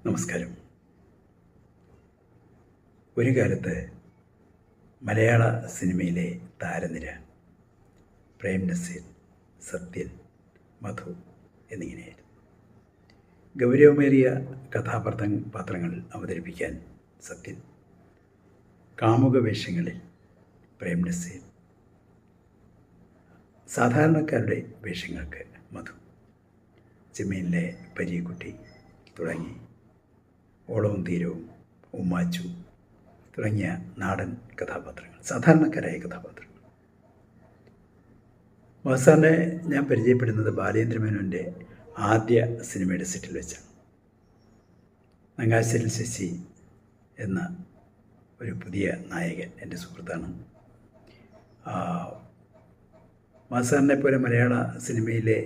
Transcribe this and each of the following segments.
നമസ്കാരം. ഒരു കാലത്ത് മലയാള സിനിമയിലെ താരനിര പ്രേം നസീർ, സത്യൻ, മധു എന്നിങ്ങനെയായിരുന്നു. ഗൗരവമേറിയ കഥാപാത്രങ്ങൾ അവതരിപ്പിക്കാൻ സത്യൻ, കാമുക വേഷങ്ങളിൽ പ്രേം നസീർ, സാധാരണക്കാരുടെ വേഷങ്ങൾക്ക് മധു, ചെമ്മീനിലെ പരീക്കുട്ടി തുടങ്ങി ഓളവും തീരവും, ഉമ്മാച്ചു തുടങ്ങിയ നാടൻ കഥാപാത്രങ്ങൾ, സാധാരണക്കാരായ കഥാപാത്രങ്ങൾ. മധുസാറിനെ ഞാൻ പരിചയപ്പെടുന്നത് ബാലേന്ദ്രമേനോൻ്റെ ആദ്യ സിനിമയുടെ സെറ്റിൽ വെച്ചാണ്. നങ്ങാശ്ശേരിൽ ശശി എന്ന ഒരു പുതിയ നായകൻ എൻ്റെ സുഹൃത്താണ്. മധുസാറിനെ പോലെ മലയാള സിനിമയിലെ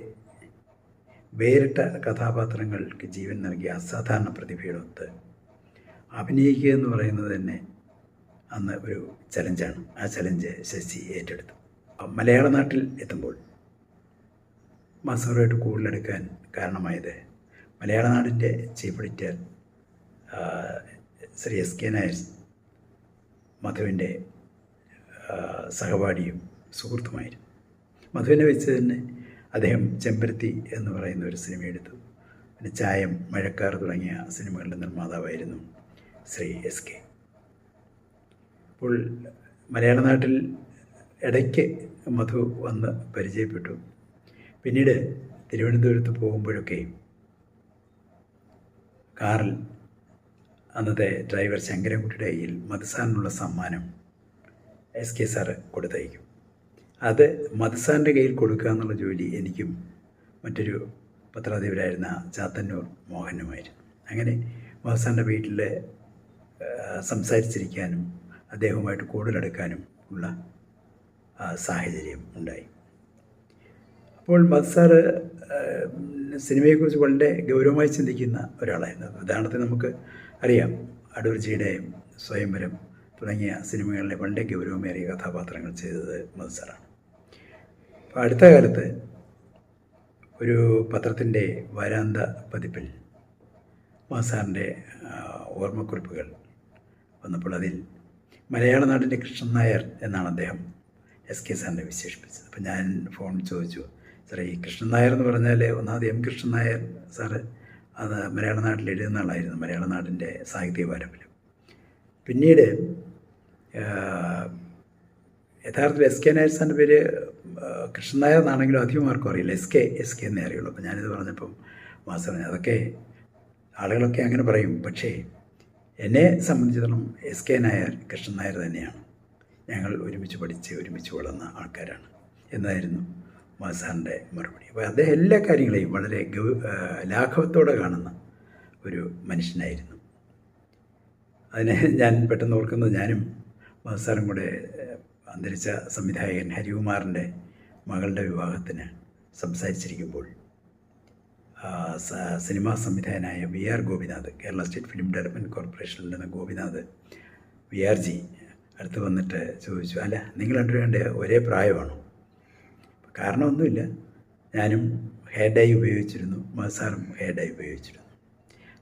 വേറിട്ട കഥാപാത്രങ്ങൾക്ക് ജീവൻ നൽകിയ അസാധാരണ പ്രതിഭയോടൊത്ത് അഭിനയിക്കുക എന്ന് പറയുന്നത് തന്നെ അന്ന് ഒരു ചലഞ്ചാണ്. ആ ചലഞ്ച് ശശി ഏറ്റെടുത്തു. മലയാള നാട്ടിൽ എത്തുമ്പോൾ മധുസാറുമായിട്ട് കൂടുതലെടുക്കാൻ കാരണമായത് മലയാള നാടിൻ്റെ ചീഫ് എഡിറ്റർ ശ്രീ എസ്.കെ. നായർ മധുവിൻ്റെ സഹപാഠിയും സുഹൃത്തുമായിരുന്നു. മധുവിനെ വെച്ച് തന്നെ അദ്ദേഹം ചെമ്പരത്തി എന്ന് പറയുന്ന ഒരു സിനിമ എടുത്തു. പിന്നെ ചായം, മഴക്കാർ തുടങ്ങിയ സിനിമകളുടെ നിർമ്മാതാവായിരുന്നു ശ്രീ എസ്.കെ. അപ്പോൾ മലയാള നാട്ടിൽ ഇടയ്ക്ക് മധു വന്ന് പരിചയപ്പെട്ടു. പിന്നീട് തിരുവനന്തപുരത്ത് പോകുമ്പോഴൊക്കെ കാറിൽ അന്നത്തെ ഡ്രൈവർ ശങ്കരൻകുട്ടിയുടെ കയ്യിൽ മധുസാറിനുള്ള സമ്മാനം എസ്.കെ. സാറ് കൊടുത്തയക്കും. അത് മധുസാറിൻ്റെ കയ്യിൽ കൊടുക്കുക എന്നുള്ള ജോലി എനിക്കും മറ്റൊരു പത്രാധിപരായിരുന്ന ചാത്തന്നൂർ മോഹനുമായിരുന്നു. അങ്ങനെ മധുസാറിൻ്റെ വീട്ടിൽ സംസാരിച്ചിരിക്കാനും അദ്ദേഹവുമായിട്ട് കൂടുതലെടുക്കാനും ഉള്ള സാഹചര്യം ഉണ്ടായി. അപ്പോൾ മധുസാർ സിനിമയെക്കുറിച്ച് വളരെ ഗൗരവമായി ചിന്തിക്കുന്ന ഒരാളായിരുന്നു. ഉദാഹരണത്തിന് നമുക്ക് അറിയാം, അടൂർജിയുടെ സ്വയംവരം തുടങ്ങിയ സിനിമകളിലെ വളരെ ഗൗരവമേറിയ കഥാപാത്രങ്ങൾ ചെയ്തത് മധുസാറാണ്. അപ്പോൾ അടുത്ത കാലത്ത് ഒരു പത്രത്തിൻ്റെ വാരാന്ത പതിപ്പിൽ മധുസാറിൻ്റെ ഓർമ്മക്കുറിപ്പുകൾ വന്നപ്പോൾ അതിൽ മലയാള നാടിൻ്റെ കൃഷ്ണൻ നായർ എന്നാണ് അദ്ദേഹം എസ്.കെ. സാറിനെ വിശേഷിപ്പിച്ചത്. അപ്പോൾ ഞാൻ ഫോൺ ചോദിച്ചു, സാറേ ഈ കൃഷ്ണൻ നായർ എന്ന് പറഞ്ഞാൽ ഒന്നാമത് എം കൃഷ്ണൻ നായർ സാറ് അത് മലയാള നാട്ടിൽ എഴുതുന്ന ആളായിരുന്നു, മലയാള നാടിൻ്റെ സാഹിത്യ പാരമ്പര്യം. പിന്നീട് യഥാർത്ഥത്തിൽ എസ്.കെ. നായർ സാറിൻ്റെ പേര് കൃഷ്ണൻ നായർ എന്നാണെങ്കിലും അധികം ആർക്കും അറിയില്ല, എസ് കെ എന്നേ അറിയുള്ളൂ. അപ്പോൾ ഞാനിത് പറഞ്ഞപ്പം മാസ്റ്റർ പറഞ്ഞു, അതൊക്കെ ആളുകളൊക്കെ അങ്ങനെ പറയും, പക്ഷേ എന്നെ സംബന്ധിച്ചിടത്തോളം എസ്.കെ. നായർ കൃഷ്ണൻ നായർ തന്നെയാണ്. ഞങ്ങൾ ഒരുമിച്ച് പഠിച്ച് ഒരുമിച്ച് വളർന്ന ആൾക്കാരാണ് എന്നായിരുന്നു മാസാറിൻ്റെ മറുപടി. അപ്പോൾ അദ്ദേഹം എല്ലാ കാര്യങ്ങളെയും വളരെ ലാഘവത്തോടെ കാണുന്ന ഒരു മനുഷ്യനായിരുന്നു. അതിനെ ഞാൻ പെട്ടെന്ന് ഓർക്കുന്നത്, ഞാനും മധുസാറും കൂടെ അന്തരിച്ച സംവിധായകൻ ഹരികുമാറിൻ്റെ മകളുടെ വിവാഹത്തിന് സംസാരിച്ചിരിക്കുമ്പോൾ സിനിമാ സംവിധായകനായ V R. Gopinath, Kerala state film development കോർപ്പറേഷനിൽ നിന്ന് ഗോപിനാഥ് വി.ആർ.ജി അടുത്ത് വന്നിട്ട് ചോദിച്ചു, അല്ല നിങ്ങൾ രണ്ടുപേരുടെ ഒരേ പ്രായമാണോ? കാരണമൊന്നുമില്ല, ഞാനും ഹെയർ ഡൈ ഉപയോഗിച്ചിരുന്നു, മധുസാറും ഹെയർ ഡൈ ഉപയോഗിച്ചിരുന്നു.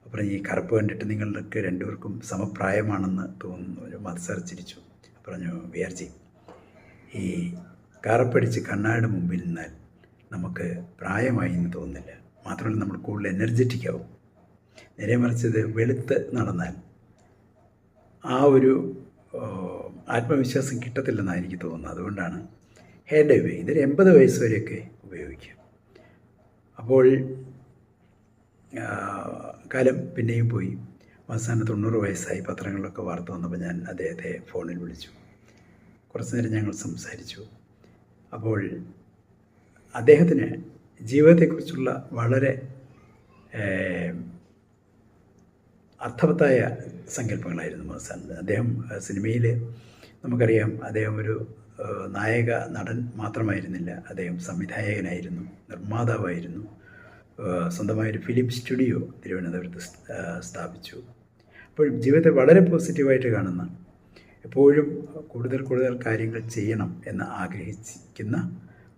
അപ്പോൾ ഈ കറുപ്പ് കണ്ടിട്ട് നിങ്ങൾക്ക് രണ്ടുപേർക്കും സമപ്രായമാണെന്ന് തോന്നുന്നു. ഒരു മധുസാർ ചിരിച്ചു പറഞ്ഞു, വി.ആർ.ജി, ഈ കറുപ്പടിച്ച് കണ്ണാടിയുടെ മുമ്പിൽ നിന്നാൽ നമുക്ക് പ്രായമായി എന്ന് തോന്നുന്നില്ല, മാത്രമല്ല നമ്മൾ കൂടുതൽ എനർജറ്റിക് ആവും. നേരെ മറിച്ചത് വെളുത്ത് നടന്നാൽ ആ ഒരു ആത്മവിശ്വാസം കിട്ടത്തില്ലെന്നാണ് എനിക്ക് തോന്നുന്നത്. അതുകൊണ്ടാണ് ഹെയർ ഡൈ ഉപയോഗിക്കുക. ഇതൊരു 80 വയസ്സ് വരെയൊക്കെ ഉപയോഗിക്കുക. അപ്പോൾ കാലം പിന്നെയും പോയി. അവസാനം 90 വയസ്സായി. പത്രങ്ങളിലൊക്കെ വാർത്ത വന്നപ്പോൾ ഞാൻ അദ്ദേഹത്തെ ഫോണിൽ വിളിച്ചു. കുറച്ച് നേരം ഞങ്ങൾ സംസാരിച്ചു. അപ്പോൾ അദ്ദേഹത്തിന് ജീവിതത്തെക്കുറിച്ചുള്ള വളരെ അർത്ഥവത്തായ സങ്കല്പങ്ങളായിരുന്നു മധുസാറിന്. അദ്ദേഹം സിനിമയിൽ നമുക്കറിയാം, അദ്ദേഹം ഒരു നായക നടൻ മാത്രമായിരുന്നില്ല, അദ്ദേഹം സംവിധായകനായിരുന്നു, നിർമ്മാതാവായിരുന്നു. സ്വന്തമായൊരു ഫിലിം സ്റ്റുഡിയോ തിരുവനന്തപുരത്ത് സ്ഥാപിച്ചു. അപ്പോൾ ജീവിതത്തെ വളരെ പോസിറ്റീവായിട്ട് കാണുന്ന, എപ്പോഴും കൂടുതൽ കാര്യങ്ങൾ ചെയ്യണം എന്ന് ആഗ്രഹിക്കുന്ന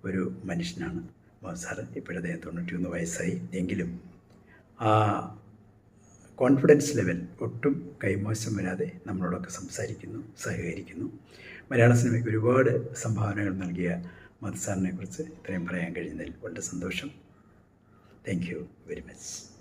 ഒരു മനുഷ്യനാണ് മധുസാർ. ഇപ്പോഴദ്ദേഹം 91 വയസ്സായി. എങ്കിലും ആ കോൺഫിഡൻസ് ലെവൽ ഒട്ടും കൈമോശം വരാതെ നമ്മളോടൊക്കെ സംസാരിക്കുന്നു, സഹകരിക്കുന്നു. മലയാള സിനിമയ്ക്ക് ഒരുപാട് സംഭാവനകൾ നൽകിയ മധു സാറിനെ കുറിച്ച് ഇത്രയും പറയാൻ കഴിയുന്നതിൽ വളരെ സന്തോഷം. Thank you very much.